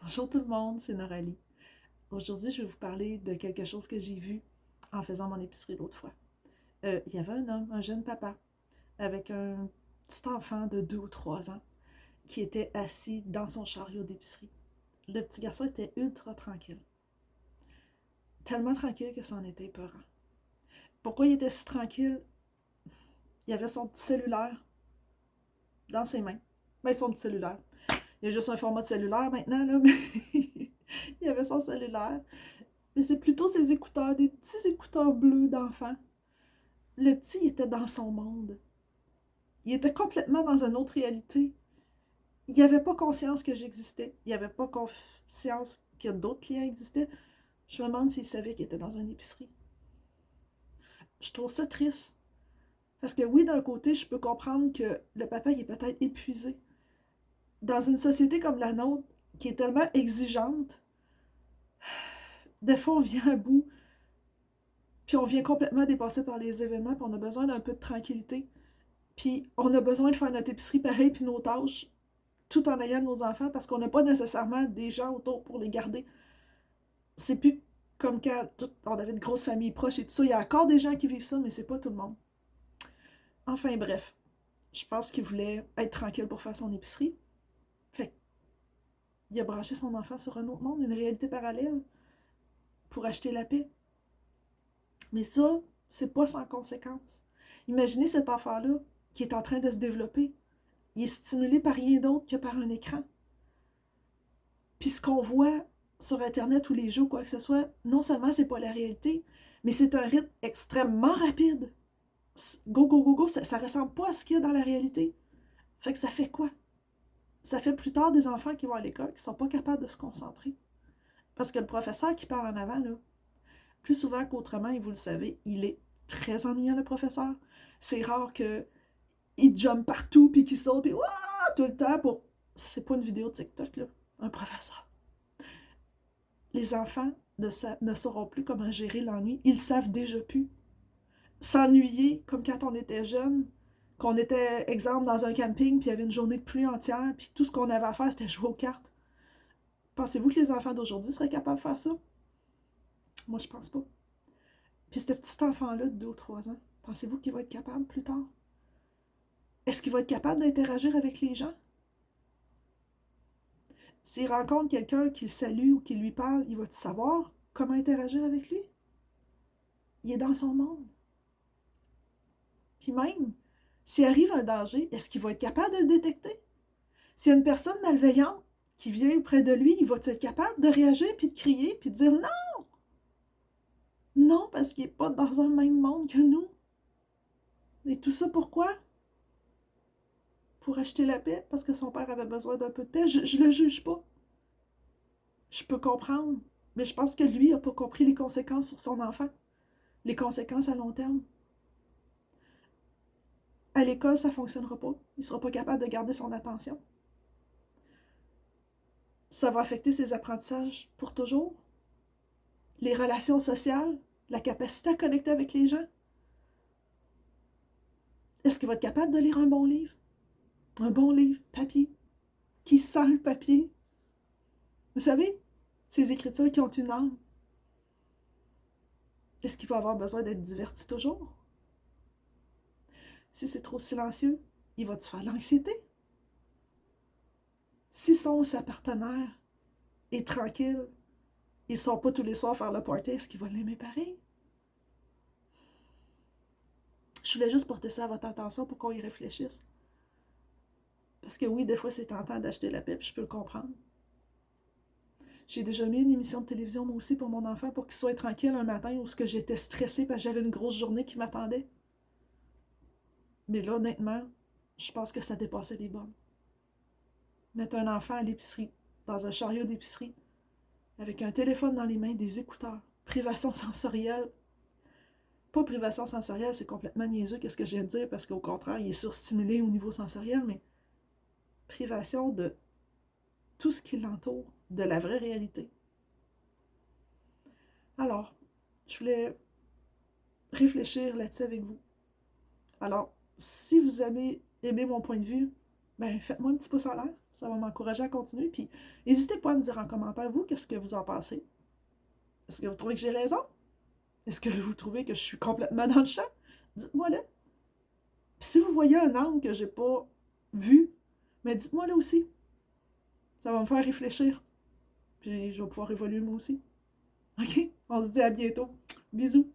Bonjour tout le monde, c'est Noralie. Aujourd'hui, je vais vous parler de quelque chose que j'ai vu en faisant mon épicerie l'autre fois. Il y avait un homme, un jeune papa, avec un petit enfant de 2 ou 3 ans qui était assis dans son chariot d'épicerie. Le petit garçon était ultra tranquille. Tellement tranquille que c'en était épeurant. Pourquoi il était si tranquille? Il avait son petit cellulaire dans ses mains. Ben, son petit cellulaire. Il y a juste un format de cellulaire maintenant, là, mais il avait son cellulaire. Mais c'est plutôt ses écouteurs, des petits écouteurs bleus d'enfant. Le petit, il était dans son monde. Il était complètement dans une autre réalité. Il n'avait pas conscience que j'existais. Il n'avait pas conscience que d'autres clients existaient. Je me demande s'il savait qu'il était dans une épicerie. Je trouve ça triste. Parce que oui, d'un côté, je peux comprendre que le papa, il est peut-être épuisé. Dans une société comme la nôtre, qui est tellement exigeante, des fois, on vient à bout, puis on vient complètement dépassé par les événements, puis on a besoin d'un peu de tranquillité. Puis on a besoin de faire notre épicerie pareil, puis nos tâches, tout en ayant nos enfants, parce qu'on n'a pas nécessairement des gens autour pour les garder. C'est plus comme quand on avait une grosse famille proche et tout ça. Il y a encore des gens qui vivent ça, mais c'est pas tout le monde. Enfin bref, je pense qu'il voulait être tranquille pour faire son épicerie. Fait qu'il a branché son enfant sur un autre monde, une réalité parallèle, pour acheter la paix. Mais ça, c'est pas sans conséquence. Imaginez cet enfant-là qui est en train de se développer. Il est stimulé par rien d'autre que par un écran. Puis ce qu'on voit sur Internet tous les jours, quoi que ce soit, non seulement c'est pas la réalité, mais c'est un rythme extrêmement rapide. Go, go, go, go, ça ressemble pas à ce qu'il y a dans la réalité. Fait que ça fait quoi? Ça fait plus tard des enfants qui vont à l'école qui sont pas capables de se concentrer. Parce que le professeur qui parle en avant, là, plus souvent qu'autrement, et vous le savez, il est très ennuyant, le professeur. C'est rare qu'il jump partout, puis qu'il saute, puis tout le temps pour... C'est pas une vidéo de TikTok, là. Un professeur. Les enfants ne sauront plus comment gérer l'ennui. Ils savent déjà plus. S'ennuyer, comme quand on était jeune, qu'on était, exemple, dans un camping, puis il y avait une journée de pluie entière, puis tout ce qu'on avait à faire, c'était jouer aux cartes. Pensez-vous que les enfants d'aujourd'hui seraient capables de faire ça? Moi, je pense pas. Puis ce petit enfant-là de 2 ou 3 ans, pensez-vous qu'il va être capable plus tard? Est-ce qu'il va être capable d'interagir avec les gens? S'il rencontre quelqu'un qui le salue ou qui lui parle, il va-tu savoir comment interagir avec lui? Il est dans son monde. Puis même, s'il arrive un danger, est-ce qu'il va être capable de le détecter? S'il y a une personne malveillante qui vient près de lui, il va être capable de réagir, puis de crier, puis de dire non? Non, parce qu'il n'est pas dans un même monde que nous. Et tout ça pourquoi? Pour acheter la paix, parce que son père avait besoin d'un peu de paix. Je le juge pas. Je peux comprendre. Mais je pense que lui n'a pas compris les conséquences sur son enfant. Les conséquences à long terme. À l'école, ça ne fonctionnera pas. Il ne sera pas capable de garder son attention. Ça va affecter ses apprentissages pour toujours. Les relations sociales, la capacité à connecter avec les gens. Est-ce qu'il va être capable de lire un bon livre? Un bon livre, papier, qui sent le papier. Vous savez, ces écritures qui ont une âme. Est-ce qu'il va avoir besoin d'être diverti toujours? Si c'est trop silencieux, il va-tu faire l'anxiété? Si son ou sa partenaire est tranquille, ils ne sont pas tous les soirs faire le party, est-ce qu'il va l'aimer pareil? Je voulais juste porter ça à votre attention pour qu'on y réfléchisse. Parce que oui, des fois, c'est tentant d'acheter la paix, puis je peux le comprendre. J'ai déjà mis une émission de télévision, moi aussi, pour mon enfant, pour qu'il soit tranquille un matin où j'étais stressée parce que j'avais une grosse journée qui m'attendait. Mais là, honnêtement, je pense que ça dépassait les bornes. Mettre un enfant à l'épicerie, dans un chariot d'épicerie, avec un téléphone dans les mains, des écouteurs, privation sensorielle. Pas privation sensorielle, c'est complètement niaiseux, qu'est-ce que je viens de dire, parce qu'au contraire, il est surstimulé au niveau sensoriel, mais privation de tout ce qui l'entoure, de la vraie réalité. Alors, je voulais réfléchir là-dessus avec vous. Alors, si vous avez aimé mon point de vue, ben faites-moi un petit pouce en l'air. Ça va m'encourager à continuer. Puis, n'hésitez pas à me dire en commentaire, vous, qu'est-ce que vous en pensez? Est-ce que vous trouvez que j'ai raison? Est-ce que vous trouvez que je suis complètement dans le champ? Dites-moi là. Puis si vous voyez un angle que j'ai pas vu, mais dites-moi là aussi. Ça va me faire réfléchir. Puis je vais pouvoir évoluer moi aussi. OK? On se dit à bientôt. Bisous.